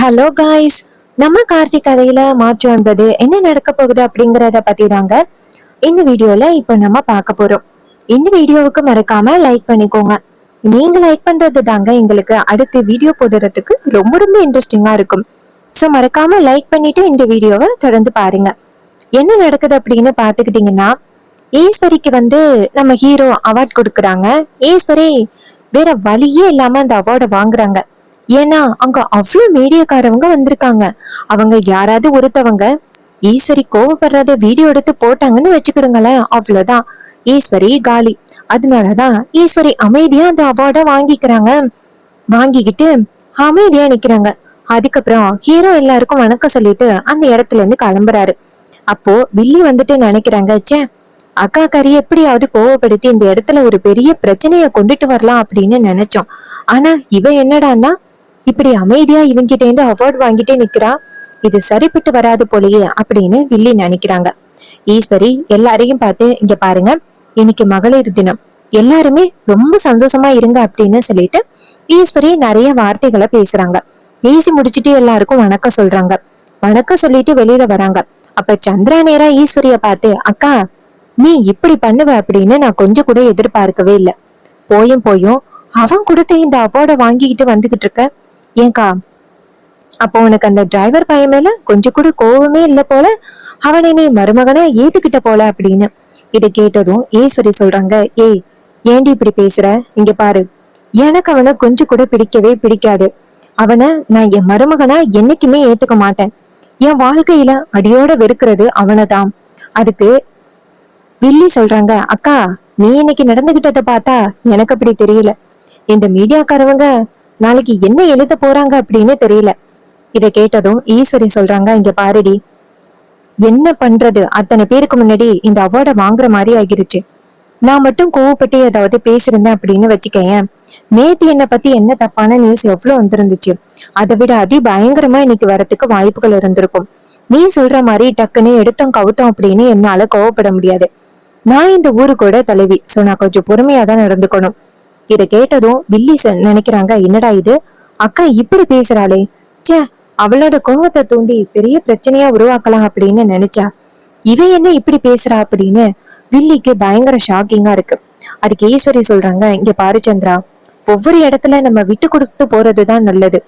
Hello guys, நம்ம கார்த்திக் கதையில மாற்று என்பது என்ன நடக்க போகுது அப்படிங்கறத பத்தி தாங்க இந்த வீடியோல இப்ப நம்ம பார்க்க போறோம். இந்த வீடியோவுக்கு மறக்காம லைக் பண்ணிக்கோங்க. நீங்க லைக் பண்றது தாங்க எங்களுக்கு அடுத்து வீடியோ போடுறதுக்கு ரொம்ப ரொம்ப இன்ட்ரெஸ்டிங்கா இருக்கும். ஸோ மறக்காம லைக் பண்ணிட்டு இந்த வீடியோவை தொடர்ந்து பாருங்க. என்ன நடக்குது அப்படின்னு பாத்துக்கிட்டீங்கன்னா, ஈஸ்வரிக்கு நம்ம ஹீரோ அவார்ட் கொடுக்குறாங்க. ஈஸ்வரி வேற வழியே இல்லாம அந்த அவார்டை வாங்குறாங்க. ஏன்னா அங்க அவ்வளவு மீடியாக்காரவங்க வந்திருக்காங்க. அவங்க யாராவது ஒருத்தவங்க ஈஸ்வரி கோவப்படுறத வீடியோ எடுத்து போட்டாங்கன்னு வச்சுக்கிடுங்களேன், அவ்வளவுதான், ஈஸ்வரி காலி. அதனாலதான் ஈஸ்வரி அமைதியா அந்த அவார்டை வாங்கிக்கிறாங்க. வாங்கிக்கிட்டு அமைதியா நிக்கிறாங்க. அதுக்கப்புறம் ஹீரோ எல்லாருக்கும் வணக்கம் சொல்லிட்டு அந்த இடத்துல இருந்து கிளம்புறாரு. அப்போ வில்லி நினைக்கிறாங்க, ச்சே, அக்கா கறி எப்படியாவது கோவப்படுத்தி இந்த இடத்துல ஒரு பெரிய பிரச்சனைய கொண்டுட்டு வரலாம் அப்படின்னு நினைச்சோம். ஆனா இவ என்னடான்னா இப்படி அமைதியா இவங்கிட்ட இருந்து அவார்ட் வாங்கிட்டே நிக்கிறா. இது சரிப்பட்டு வராது போலயே அப்படின்னு வில்லி நினைக்கிறாங்க. ஈஸ்வரி எல்லாரையும் பார்த்து, இங்க பாருங்க, இன்னைக்கு மகளிர் தினம், எல்லாருமே ரொம்ப சந்தோஷமா இருங்க அப்படின்னு சொல்லிட்டு ஈஸ்வரி நிறைய வார்த்தைகளை பேசுறாங்க. பேசி முடிச்சுட்டு எல்லாருக்கும் வணக்கம் சொல்றாங்க. வணக்கம் சொல்லிட்டு வெளியில வராங்க. அப்ப சந்திரா நேரா ஈஸ்வரிய பார்த்து, அக்கா, நீ இப்படி பண்ணுவ அப்படின்னு நான் கொஞ்சம் கூட எதிர்பார்க்கவே இல்லை. போயும் போயும் அவன் கொடுத்த இந்த அவார்டை வாங்கிக்கிட்டு வந்துகிட்டு இருக்க. ஏங்கா, அப்போ உனக்கு அந்த டிரைவர் பையன் மேல கொஞ்சம் கூட கோவமே இல்ல போல, அவனை நீ மருமகனை ஏத்துக்கிட்ட போல அப்படின்னு. இதை கேட்டதும் ஈஸ்வரி சொல்றாங்க, ஏய், ஏண்டி இப்படி பேசுற? இங்க பாரு, எனக்கு அவனை கொஞ்சம் கூட பிடிக்கவே பிடிக்காது. அவனை நான் என் மருமகனா என்னைக்குமே ஏத்துக்க மாட்டேன். என் வாழ்க்கையில அடியோட வெறுக்கிறது அவனைதான். அதுக்கு வில்லி சொல்றாங்க, அக்கா, நீ இன்னைக்கு நடந்துகிட்டத பார்த்தா எனக்கு அப்படி தெரியல. இந்த மீடியாக்காரவங்க நாளைக்கு என்ன எழுத போறாங்க அப்படின்னு தெரியல. இத கேட்டதும் ஈஸ்வரி சொல்றாங்க, இங்க பாருடி, என்ன பண்றது, அத்தனை பேருக்கு முன்னாடி இந்த அவார்டை வாங்குற மாதிரி ஆகிருச்சு. நான் மட்டும் கோவப்பட்டு ஏதாவது பேசிருந்தேன் அப்படின்னு வச்சுக்கேன், நேத்து என்ன பத்தி என்ன தப்பான நியூஸ் எவ்வளவு வந்திருந்துச்சு, அதை விட அதி பயங்கரமா இன்னைக்கு வரத்துக்கு வாய்ப்புகள் இருந்திருக்கும். நீ சொல்ற மாதிரி டக்குன்னு எடுத்தோம் கவுத்தோம் அப்படின்னு என்னால கோவப்பட முடியாது. நான் இந்த ஊருக்கூட தலைவி, சோ நான் கொஞ்சம் பொறுமையாதான் நடந்துக்கணும். இத கேட்டதும் வில்லி நினைக்கிறாங்க, என்னடா இது, அக்கா இப்படி பேசுறாளே, சே, அவளோட கோவத்தை தூண்டி பெரிய பிரச்சனையா உருவாக்கலாம் அப்படின்னு நினைச்சா இவ என்ன இப்படி பேசுறா அப்படின்னு வில்லிக்கு பயங்கர ஷாக்கிங்கா இருக்கு. அதுக்கு ஈஸ்வரி சொல்றாங்க, இங்க பாரு சந்திரா, ஒவ்வொரு இடத்துல நம்ம விட்டு கொடுத்து போறதுதான் நல்லது.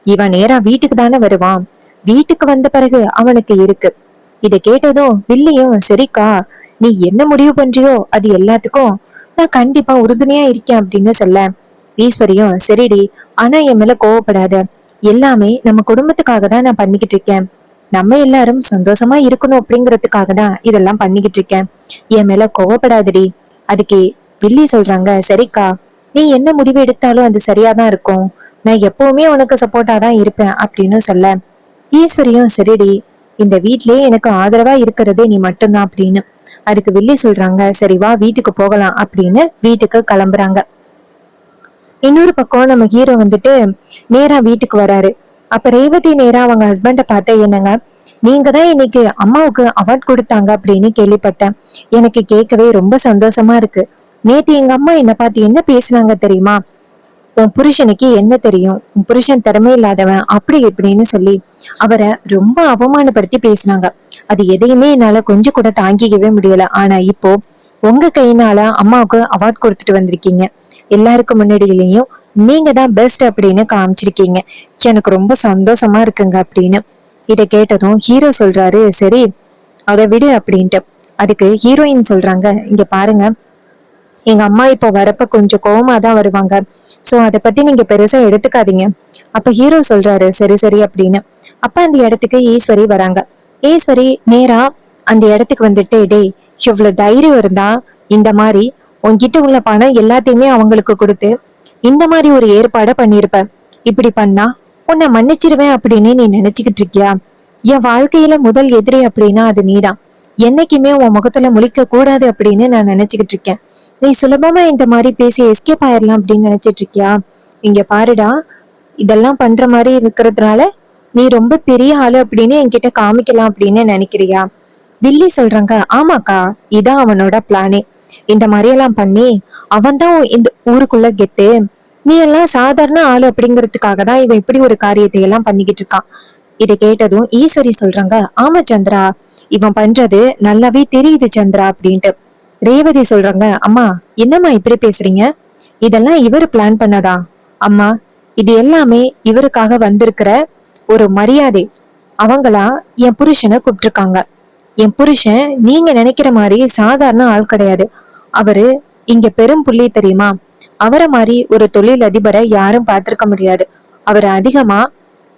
இவன் நேரா வீட்டுக்கு தானே வருவான், வீட்டுக்கு வந்த பிறகு அவனுக்கு இருக்கு. இத கேட்டதும் வில்லியும், சரிக்கா, நீ என்ன முடிவு பண்றியோ அது எல்லாத்துக்கும் நான் கண்டிப்பா உறுதுணையா இருக்கேன் அப்படின்னு சொல்ல, ஈஸ்வரியும், சரிடி, ஆனா என் மேல கோவப்படாத, எல்லாமே நம்ம குடும்பத்துக்காக தான் நான் பண்ணிக்கிட்டு இருக்கேன். நம்ம எல்லாரும் சந்தோஷமா இருக்கணும் அப்படிங்கறதுக்காக தான் இதெல்லாம் பண்ணிக்கிட்டு இருக்கேன். என் மேல கோவப்படாதடி. அதுக்கு வில்லி சொல்றாங்க, சரிக்கா, நீ என்ன முடிவு எடுத்தாலும் அது சரியாதான் இருக்கும். நான் எப்பவுமே உனக்கு சப்போர்ட்டா தான் இருப்பேன் அப்படின்னு சொல்ல, ஈஸ்வரியும், சரிடி, இந்த வீட்லயே எனக்கு ஆதரவா இருக்கிறது நீ மட்டும்தான் அப்படின்னு. அதுக்கு வில்லி சொல்றாங்க, சரி வா வீட்டுக்கு போகலாம் அப்படின்னு வீட்டுக்கு கிளம்புறாங்க. இன்னொரு பக்கம் நம்ம ஹீரோ நேரா வீட்டுக்கு வராரு. அப்ப ரேவதி நேரா அவங்க ஹஸ்பண்ட பார்த்த, என்னங்க, நீங்க தான் இன்னைக்கு அம்மாவுக்கு அவார்ட் கொடுத்தாங்க அப்படின்னு கேள்விப்பட்டேன். எனக்கு கேட்கவே ரொம்ப சந்தோஷமா இருக்கு. நேத்து எங்க அம்மா என்ன பார்த்து என்ன பேசினாங்க தெரியுமா? உன் புருஷனுக்கு என்ன தெரியும், உன் புருஷன் திறமை இல்லாதவன் அப்படி இப்படின்னு சொல்லி அவரை ரொம்ப அவமானப்படுத்தி பேசினாங்க. அது எதையுமே என்னால கொஞ்சம் கூட தாங்கிக்கவே முடியல. ஆனா இப்போ உங்க கையினால அம்மாவுக்கு அவார்ட் கொடுத்துட்டு வந்திருக்கீங்க. எல்லாருக்கும் முன்னாடியிலையும் நீங்க தான் பெஸ்ட் அப்படின்னு காமிச்சிருக்கீங்க. எனக்கு ரொம்ப சந்தோஷமா இருக்குங்க அப்படின்னு. இத கேட்டதும் ஹீரோ சொல்றாரு, சரி அதை விடு அப்படின்ட்டு. அதுக்கு ஹீரோயின் சொல்றாங்க, இங்க பாருங்க, எங்க அம்மா இப்போ வரப்ப கொஞ்சம் கோவமா தான் வருவாங்க. சோ அதை பத்தி நீங்க பெருசா எடுத்துக்காதீங்க. அப்ப ஹீரோ சொல்றாரு, சரி சரி அப்படின்னு. அப்ப அந்த இடத்துக்கு ஈஸ்வரி வராங்க. ஈஸ்வரி நேரா அந்த இடத்துக்கு டேய், இவ்வளவு தைரியம் இருந்தா இந்த மாதிரி உன்கிட்ட உள்ள பணம் எல்லாத்தையுமே அவங்களுக்கு கொடுத்து இந்த மாதிரி ஒரு ஏற்பாட பண்ணிருப்ப. இப்படி பண்ணா உன்னை மன்னிச்சிருவேன் அப்படின்னு நீ நினைச்சுக்கிட்டு இருக்கியா? என் வாழ்க்கையில முதல் எதிரி அப்படின்னா அது நீதான். என்னைக்குமே உன் முகத்துல முழிக்க கூடாது அப்படின்னு நான் நினைச்சுக்கிட்டு இருக்கேன். நீ சுலபமா இந்த மாதிரி பேசி எஸ்கேப் ஆயிடலாம் அப்படின்னு நினைச்சிட்டு இருக்கியா? இங்க பாருடா, இதெல்லாம் பண்ற மாதிரி இருக்கிறதுனால நீ ரொம்ப பெரிய ஆளு அப்படின்னு என்கிட்ட காமிக்கலாம் அப்படின்னு நினைக்கிறியா? வில்லி சொல்றாங்க, ஆமாக்கா, இதான் அவனோட பிளானே. இந்த மாதிரி எல்லாம் பண்ணி அவன் தான் இந்த ஊருக்குள்ள கெத்து. நீ எல்லாம் சாதாரண ஆளு அப்படிங்கிறதுக்காக தான் இவன் இப்படி ஒரு காரியத்தை எல்லாம் பண்ணிக்கிட்டு இருக்கான். இதை கேட்டதும் ஈஸ்வரி சொல்றாங்க, ஆமா சந்திரா, இவன் பண்றது நல்லாவே தெரியுது சந்திரா அப்படின்ட்டு. ரேவதி சொல்றாங்க, அம்மா என்னம்மா இப்படி பேசுறீங்க? இதெல்லாம் இவரு பிளான் பண்ணதா? அம்மா, இது எல்லாமே இவருக்காக வந்திருக்கிற ஒரு மரியாதை. அவங்களா என் புருஷனை கூப்பிட்டிருக்காங்க. என் புருஷன் நீங்க நினைக்கிற மாதிரி சாதாரண ஆள் கிடையாது. அவரு இங்க பெரும் புள்ளி தெரியுமா? அவரை மாதிரி ஒரு தொழில் அதிபரை யாரும் பார்த்திருக்க முடியாது. அவர் அதிகமா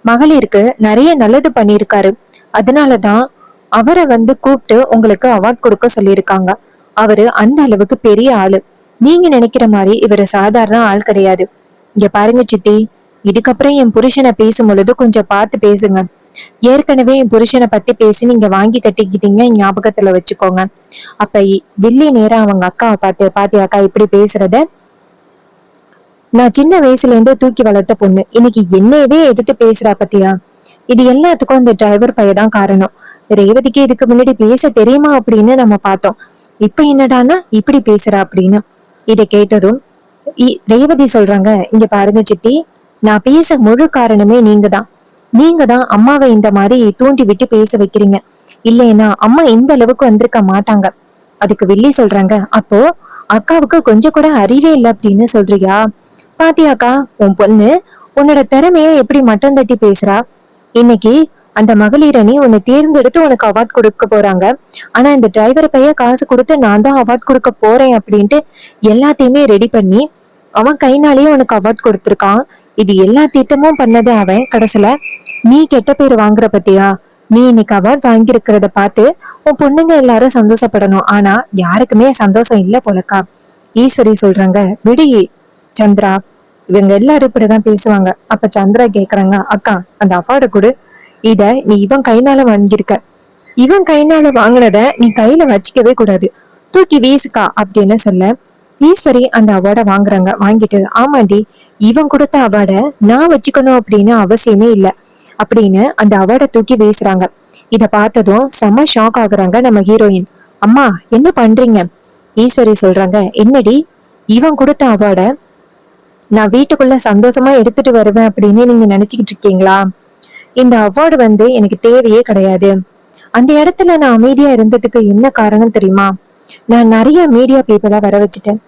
மகளிருக்கு நிறைய நல்லது பண்ணியிருக்காரு. அதனாலதான் அவரை கூப்பிட்டு உங்களுக்கு அவார்ட் கொடுக்க சொல்லியிருக்காங்க. அவரு அந்த அளவுக்கு பெரிய ஆளு. நீங்க நினைக்கிற மாதிரி இவரு சாதாரண ஆள் கிடையாது. இங்க பாருங்க சித்தி, இதுக்கப்புறம் என் புருஷனை பேசும் பொழுது கொஞ்சம் பார்த்து பேசுங்க. ஏற்கனவே என் புருஷனை பத்தி பேசி நீங்க வாங்கி கட்டிக்கிட்டீங்க, ஞாபகத்துல வச்சுக்கோங்க. அப்ப வில்லி நேரம் அவங்க அக்காவை பார்த்து, பாத்தி அக்கா இப்படி பேசுறத, நான் சின்ன வயசுல இருந்து தூக்கி வளர்த்த பொண்ணு இன்னைக்கு என்னையவே எதிர்த்து பேசுறா பத்தியா? இது எல்லாத்துக்கும் அந்த டிரைவர் பையதான் காரணம். ரேவதிக்கு இதுக்கு முன்னாடி பேச தெரியுமா அப்படின்னு நம்ம பார்த்தோம். இப்ப என்னடானா இப்படி பேசுறா அப்படின்னு. இதை கேட்டதும் ரேவதி சொல்றாங்க, இங்க பாருங்க சித்தி, நான் பேச முழு காரணமே நீங்க தான் அம்மாவை இந்த மாதிரி தூண்டி விட்டு பேச வைக்கிறீங்க. இல்லைன்னா அம்மா இந்த அளவுக்கு வந்திருக்க மாட்டாங்க. அதுக்கு வில்லி சொல்றாங்க, அப்போ அக்காவுக்கு கொஞ்சம் கூட அறிவே இல்லை அப்படின்னு சொல்றியா? பாத்தியாக்கா, உன் பொண்ணு உன்னோட திறமைய எப்படி மட்டம் தட்டி பேசுறா. இன்னைக்கு அந்த மகளிர் அணி உன்னை தேர்ந்தெடுத்து உனக்கு அவார்ட் கொடுக்க போறாங்க. ஆனா இந்த டிரைவர் பைய காசு கொடுத்து நான் தான் அவார்ட் கொடுக்க போறேன் அப்படின்ட்டு எல்லாத்தையுமே ரெடி பண்ணி அவன் கைனாலேயே உனக்கு அவார்ட் கொடுத்துருக்கான். இது எல்லா திட்டமும் பண்ணது அவன். கடைசியில நீ கெட்ட பேர் வாங்குற பத்தியா? நீ இன்னைக்கு அவார்ட் வாங்கியிருக்கிறத பார்த்து உன் பொண்ணுங்க எல்லாரும் சந்தோஷப்படணும். ஆனா யாருக்குமே சந்தோஷம் இல்ல போலக்கா. ஈஸ்வரி சொல்றாங்க, விடி சந்திரா, இவங்க எல்லாரும் இப்படிதான் பேசுவாங்க. அப்ப சந்திரா கேக்குறாங்க, அக்கா அந்த அவார்டு கொடு. இத நீ இவன் கைனால வாங்கியிருக்க. இவன் கைனால வாங்கினத நீ கையில வச்சுக்கவே கூடாது, தூக்கி வீசுக்கா அப்படின்னு சொல்ல ஈஸ்வரி அந்த அவார்டை வாங்குறாங்க. வாங்கிட்டு, ஆமாண்டி, இவன் கொடுத்த அவார்டை நான் வச்சுக்கணும் அப்படின்னு அவசியமே இல்லை அப்படின்னு அந்த அவார்டை தூக்கி வீசுறாங்க. இத பார்த்ததும் செம்ம ஷாக் ஆகுறாங்க நம்ம ஹீரோயின். அம்மா என்ன பண்றீங்க? ஈஸ்வரி சொல்றாங்க, என்னடி, இவன் கொடுத்த அவார்டை நான் வீட்டுக்குள்ள சந்தோஷமா எடுத்துட்டு வருவேன் அப்படின்னு நீங்க நினைச்சுக்கிட்டு இருக்கீங்களா? இந்த அவார்டு எனக்கு தேவையே கிடையாது. அந்த இடத்துல நான் அமைதியா இருந்ததுக்கு என்ன காரணம் தெரியுமா? நான் நிறைய மீடியா பீப்புளா வர வச்சுட்டேன்.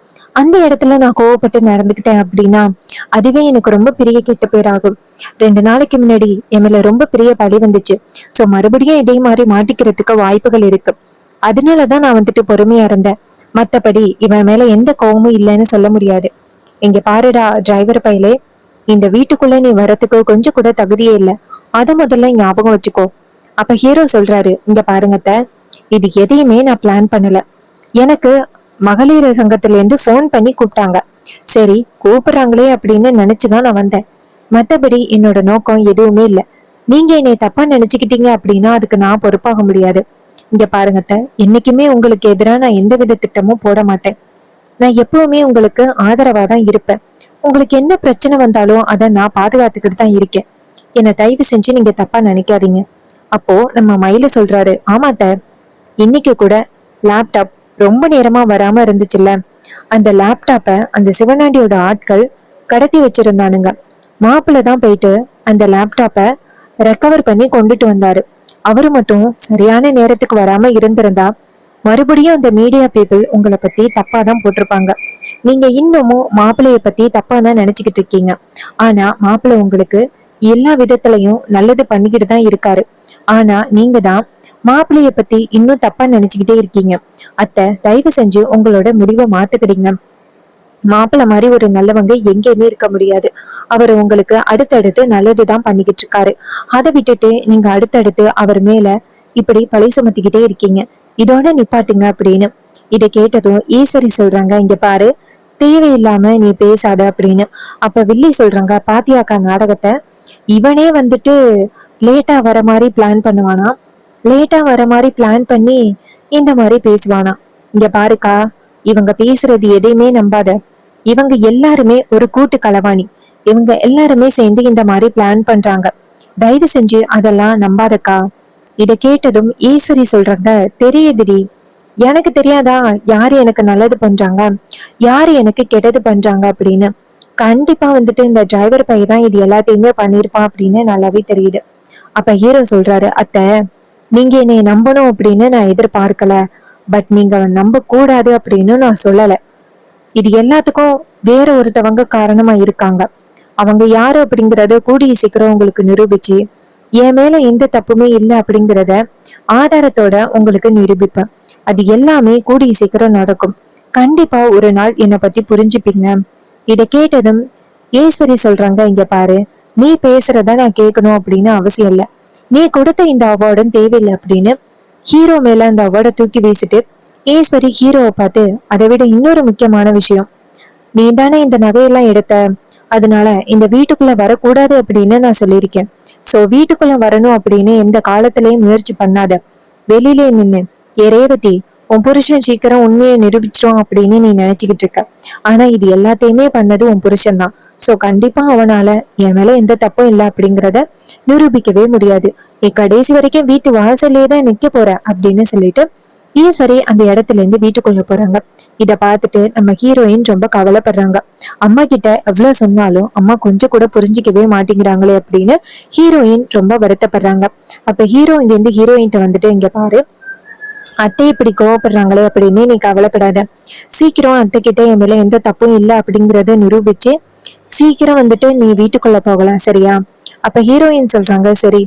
அந்த இடத்துல நான் கோவப்பட்டு நடந்துக்கிட்டேன் அப்படின்னா அதுவே எனக்கு ரொம்ப பெரிய கெட்ட பேராகும். 2 நாளைக்கு முன்னாடி என் மேல ரொம்ப பெரிய பழி வந்துச்சு. சோ மறுபடியும் இதே மாதிரி மாட்டிக்கிறதுக்கு வாய்ப்புகள் இருக்கு. அதனாலதான் நான் பொறுமையா இருந்தேன். மத்தபடி இவன் மேல எந்த கோவமும் இல்லைன்னு சொல்ல முடியாது. இங்க பாருடா டிரைவர் பையலே, இந்த வீட்டுக்குள்ள நீ வரத்துக்கு கொஞ்சம் கூட தகுதியே இல்லை. அத முதல்ல ஞாபகம் வச்சுக்கோ. அப்ப ஹீரோ சொல்றாரு, இங்க பாருங்கத்த, இது எதையுமே நான் பிளான் பண்ணல. எனக்கு மகளிர் சங்கத்துல இருந்து போன் பண்ணி கூப்பிட்டாங்க. சரி கூப்பிடுறாங்களே அப்படின்னு நினைச்சுதான் நான் வந்தேன். மத்தபடி என்னோட நோக்கம் எதுவுமே இல்லை. நீங்க என்னை தப்பா நினைச்சுக்கிட்டீங்க அப்படின்னா அதுக்கு நான் பொறுப்பாக முடியாது. இங்க பாருங்கத்த, என்னைக்குமே உங்களுக்கு எதிராக நான் எந்த வித திட்டமும் போட மாட்டேன். நான் எப்பவுமே உங்களுக்கு ஆதரவா தான் இருப்பேன். உங்களுக்கு என்ன பிரச்சனை வந்தாலும் அதை நான் பாதுகாத்துக்கிட்டு தான் இருக்கேன். என்னை தயவு செஞ்சு நீங்க தப்பா நினைக்காதீங்க. அப்போ நம்ம மயில சொல்றாரு, ஆமாட்ட, இன்னைக்கு கூட லேப்டாப் ரொம்ப நேரமா வராம இருந்துச்சுல்ல, அந்த லேப்டாப்ப அந்த சிவனாண்டியோட ஆட்கள் கடத்தி வச்சிருந்தானுங்க. மாப்பிள்ள தான் போயிட்டு அந்த லேப்டாப்ப ரெக்கவர் பண்ணி கொண்டுட்டு வந்தாரு. அவரு மட்டும் சரியான நேரத்துக்கு வராம இருந்திருந்தா மறுபடியும் அந்த மீடியா பீப்புள் உங்களை பத்தி தப்பா தான் போட்டிருப்பாங்க. நீங்க இன்னமும் மாப்பிள்ளைய பத்தி தப்பா தான் நினைச்சுக்கிட்டு இருக்கீங்க. ஆனா மாப்பிள்ளை உங்களுக்கு எல்லா விதத்திலையும் நல்லது பண்ணிக்கிட்டு தான் இருக்காரு. ஆனா நீங்க தான் மாப்பிள்ளைய பத்தி இன்னும் தப்பா நினைச்சுக்கிட்டே இருக்கீங்க. அத்தை, தயவு செஞ்சு உங்களோட முடிவை மாத்துக்கிட்டீங்க. மாப்பிள்ளை மாதிரி ஒரு நல்லவங்க எங்கேயுமே இருக்க முடியாது. அவர் உங்களுக்கு அடுத்தடுத்து நல்லதுதான் பண்ணிக்கிட்டு இருக்காரு. அதை விட்டுட்டு நீங்க அடுத்தடுத்து அவர் மேல இப்படி பழி சுமத்திக்கிட்டே இருக்கீங்க. இதோட நிப்பாட்டுங்க அப்படின்னு. இதை கேட்டதும் ஈஸ்வரி சொல்றாங்க, இங்க பாரு, தேவையில்லாம நீ பேசாத அப்படின்னு. அப்ப வில்லி சொல்றாங்க, பாத்தியாக்கா நாடகத்தை, இவனே லேட்டா வர மாதிரி பிளான் பண்ணுவானா, லேட்டா வர மாதிரி பிளான் பண்ணி இந்த மாதிரி பேசுவானா. இங்க பாருக்கா, இவங்க பேசுறது எதையுமே நம்பாத. இவங்க எல்லாருமே ஒரு கூட்டு களவாணி. இவங்க எல்லாருமே சேர்ந்து இந்த மாதிரி பிளான் பண்றாங்க. தயவு செஞ்சு அதெல்லாம் நம்பாதக்கா. இத கேட்டதும் ஈஸ்வரி சொல்றாங்க, தெரியுதுடி, எனக்கு தெரியாதா யாரு எனக்கு நல்லது பண்றாங்க, யாரு எனக்கு கெட்டது பண்றாங்க அப்படின்னு. கண்டிப்பா வந்துட்டு இந்த டிரைவர் பையன் தான் இது எல்லாத்தையுமே பண்ணிருப்பான் அப்படின்னு நல்லாவே தெரியுது. அப்ப ஹீரோ சொல்றாரு, அத்தை நீங்க என்னைய நம்பணும் அப்படின்னு நான் எதிர்பார்க்கல, பட் நீங்க நம்ப கூடாது அப்படின்னு நான் சொல்லல. இது எல்லாத்துக்கும் வேற ஒருத்தவங்க காரணமா இருக்காங்க. அவங்க யாரு அப்படிங்கறத கூடிய சீக்கிரம் உங்களுக்கு நிரூபிச்சு என் மேல எந்த தப்புமே இல்லை அப்படிங்கிறத ஆதாரத்தோட உங்களுக்கு நிரூபிப்பேன். அது எல்லாமே கூடிய சீக்கிரம் நடக்கும். கண்டிப்பா ஒரு நாள் என்னை பத்தி புரிஞ்சுப்பீங்க. இதை கேட்டதும் ஈஸ்வரி சொல்றாங்க, இங்க பாரு, நீ பேசுறத நான் கேட்கணும் அப்படின்னு அவசியம் இல்லை. நீ கொடுத்த இந்த அவார்டும் தேவையில்லை அப்படின்னு ஹீரோ மேல அந்த அவார்டை தூக்கி வீசிட்டு ஈஸ்வரி ஹீரோவை பார்த்து, அதை விட இன்னொரு முக்கியமான விஷயம், நீ தானே இந்த நகையெல்லாம் எடுத்த, அதனால இந்த வீட்டுக்குள்ள வரக்கூடாது அப்படின்னு நான் சொல்லியிருக்கேன். சோ வீட்டுக்குள்ள வரணும் அப்படின்னு எந்த காலத்திலயும் முயற்சி பண்ணாத, வெளியிலே நின்னு ஏ ரேவதி, உன் புருஷன் சீக்கிரம் உண்மையை நிரூபிச்சிரும் அப்படின்னு நீ நினைச்சுக்கிட்டு இருக்க. ஆனா இது எல்லாத்தையுமே பண்ணது உன் புருஷன் தான். சோ கண்டிப்பா அவனால என் மேல எந்த தப்பும் இல்லை அப்படிங்கிறத நிரூபிக்கவே முடியாது. நீ கடைசி வரைக்கும் வீட்டு வாசல்லே தான் நிக்க போற அப்படின்னு சொல்லிட்டு ஈஸ்வரி அந்த இடத்துல இருந்து வீட்டுக்குள்ள போறாங்க. இத பார்த்துட்டு நம்ம ஹீரோயின் ரொம்ப கவலைப்படுறாங்க. அம்மா கிட்ட எவ்வளவு சொன்னாலும் அம்மா கொஞ்சம் கூட புரிஞ்சிக்கவே மாட்டேங்கிறாங்களே அப்படின்னு ஹீரோயின் ரொம்ப வருத்தப்படுறாங்க. அப்ப ஹீரோ இங்க இருந்து ஹீரோயின்ட்ட வந்துட்டு, இங்க பாரு, அத்தை இப்படி கோவப்படுறாங்களே அப்படின்னு நீ கவலைப்படாத. சீக்கிரம் அத்தை கிட்ட என் மேல எந்த தப்பும் இல்லை அப்படிங்கறத நிரூபிச்சு சீக்கிரம் வந்துட்டு நீ வீட்டுக்குள்ள போகலாம், சரியா? அப்ப ஹீரோயின் சொல்றாங்க, சரி,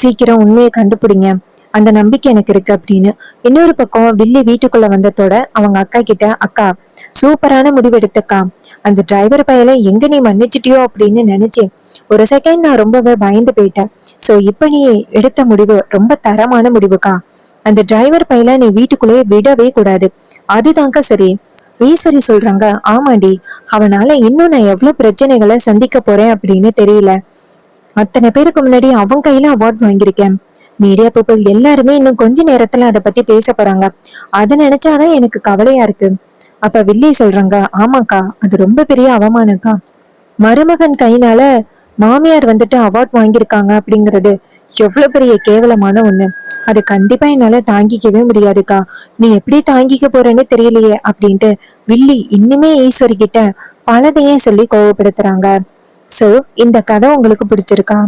சீக்கிரம் உண்மையை கண்டுபிடிங்க, அந்த நம்பிக்கை எனக்கு இருக்கு அப்படின்னு. இன்னொரு பக்கம் வில்லி வீட்டுக்குள்ள வந்ததோட அவங்க அக்கா கிட்ட, அக்கா சூப்பரான முடிவு எடுத்தக்கா, அந்த டிரைவர் பையல எங்க நீ மன்னிச்சிட்டியோ அப்படின்னு நினைச்சேன். ஒரு செகண்ட் நான் ரொம்பவே பயந்து போயிட்டேன். சோ இப்ப நீ எடுத்த முடிவு ரொம்ப தரமான முடிவுக்கா. அந்த டிரைவர் பையல நீ வீட்டுக்குள்ளேயே விடவே கூடாது, அதுதாங்க சரி. ஈஸ்வரி சொல்றாங்க, ஆமாண்டி, அவனால இன்னும் நான் எவ்வளவு பிரச்சனைகளை சந்திக்க போறேன் அப்படின்னு தெரியல. அத்தனை பேருக்கு முன்னாடி அவன் கையில அவார்ட் வாங்கியிருக்கேன். மீடியா பீப்புள் எல்லாருமே இன்னும் கொஞ்ச நேரத்துல அதை பத்தி பேச போறாங்க. அதை நினைச்சாதான் எனக்கு கவலையா இருக்கு. அப்ப வில்லி சொல்றாங்க, ஆமாக்கா, அது ரொம்ப பெரிய அவமானக்கா. மருமகன் கையினால மாமியார் வந்துட்டு அவார்ட் வாங்கியிருக்காங்க அப்படிங்கிறது எவ்வளவு பெரிய கேவலமான ஒண்ணு. அது கண்டிப்பா என்னால தாங்கிக்கவே முடியாதுக்கா. நீ எப்படி தாங்கிக்க போறேன்னு தெரியலையே அப்படின்ட்டு வில்லி இன்னுமே ஈஸ்வரி கிட்ட பலதையே சொல்லி கோவப்படுத்துறாங்க. சோ இந்த கதை உங்களுக்கு பிடிச்சிருக்கா?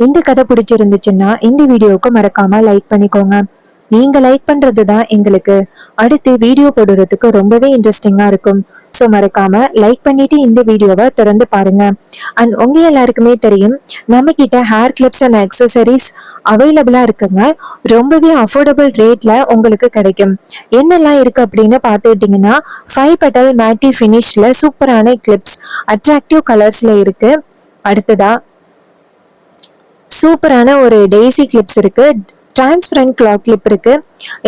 இந்த கதை பிடிச்சிருந்துச்சுன்னா இந்த வீடியோவுக்கு மறக்காம லைக் பண்ணிக்கோங்க. நீங்க லைக் பண்றதுதான் எங்களுக்கு அடுத்து வீடியோ போடுறதுக்கு ரொம்பவே இன்ட்ரெஸ்டிங்கா இருக்கும். ஸோ மறக்காம லைக் பண்ணிட்டு இந்த வீடியோவை தொடர்ந்து பாருங்க. அண்ட் உங்க எல்லாருக்குமே தெரியும், நம்ம கிட்ட ஹேர் கிளிப்ஸ் அண்ட் அக்சசரிஸ் அவைலபிளா இருக்குங்க. ரொம்பவே அஃபோர்டபுள் ரேட்ல உங்களுக்கு கிடைக்கும். என்னெல்லாம் இருக்கு அப்படின்னு பார்த்துக்கிட்டீங்கன்னா, 5 petal மேட்டி ஃபினிஷ்ல சூப்பரான கிளிப்ஸ் அட்ராக்டிவ் கலர்ஸ்ல இருக்கு. அடுத்ததா சூப்பரான ஒரு டெய்ஸி கிளிப்ஸ் இருக்கு, டிரான்ஸ்பரண்ட் கிளாத் கிளிப் இருக்கு,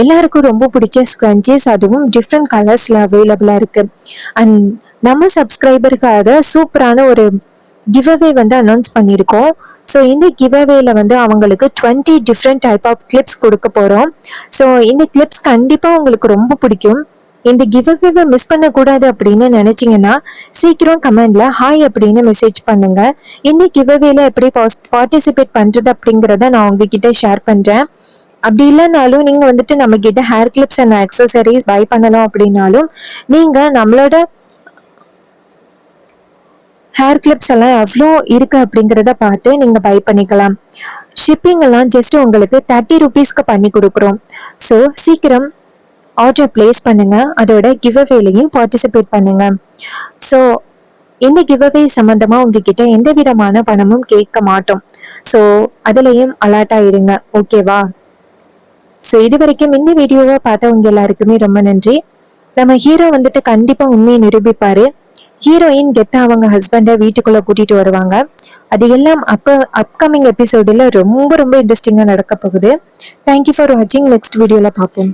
எல்லாருக்கும் ரொம்ப பிடிச்ச ஸ்க்ரன்ச்சஸ், அதுவும் டிஃப்ரெண்ட் கலர்ஸ்ல அவைலபிளா இருக்கு. அண்ட் நம்ம சப்ஸ்கிரைபருக்காக சூப்பரான ஒரு கிவ்அவே வந்து அனௌன்ஸ் பண்ணியிருக்கோம். ஸோ இந்த கிவ்அவேல வந்து அவங்களுக்கு 20 டிஃப்ரெண்ட் டைப் ஆஃப் கிளிப்ஸ் கொடுக்க போறோம். ஸோ இந்த கிளிப்ஸ் கண்டிப்பா உங்களுக்கு ரொம்ப பிடிக்கும். இந்த கிவ்அவேவை மிஸ் பண்ணக்கூடாது அப்படின்னு நினைச்சீங்கன்னா சீக்கிரம் கமெண்ட்ல ஹாய் அப்படின்னு மெசேஜ் பண்ணுங்க. இந்த கிவ்அவேல எப்படி பார்ட்டிசிபேட் பண்றது அப்படிங்கிறத நான் உங்ககிட்ட ஷேர் பண்றேன். அப்படி இல்லைனாலும் நீங்க வந்துட்டு நம்ம கிட்ட hair clips and accessories buy பண்ணலாம் அப்படின்னாலும் நீங்க நம்மளோட ஹேர் கிளிப்ஸ் எல்லாம் எவ்வளோ இருக்கு அப்படிங்கிறத பார்த்து நீங்க பை பண்ணிக்கலாம். ஷிப்பிங் எல்லாம் ஜஸ்ட் உங்களுக்கு 30 rupeesக்கு பண்ணி கொடுக்குறோம். ஸோ சீக்கிரம் ஆர்டர் பிளேஸ் பண்ணுங்க, அதோட கிவ்அவேலையும் பார்ட்டிசிபேட் பண்ணுங்க. ஸோ இந்த கிவ்அவே சம்பந்தமா உங்ககிட்ட எந்த விதமான பணமும் கேட்க மாட்டோம். ஸோ அதுலயும் அலர்ட் ஆயிடுங்க, ஓகேவா? ஸோ இது வரைக்கும் இந்த வீடியோவை பார்த்தவங்க எல்லாருக்குமே ரொம்ப நன்றி. நம்ம ஹீரோ வந்துட்டு கண்டிப்பா உண்மையை நிரூபிப்பாரு. ஹீரோயின் கெத்தா அவங்க ஹஸ்பண்டை வீட்டுக்குள்ள கூட்டிட்டு வருவாங்க. அது எல்லாம் அப்கமிங் எபிசோடுல ரொம்ப ரொம்ப இன்ட்ரெஸ்டிங்கா நடக்க போகுது. தேங்க்யூ ஃபார் வாட்சிங். நெக்ஸ்ட் வீடியோல பார்ப்போம்.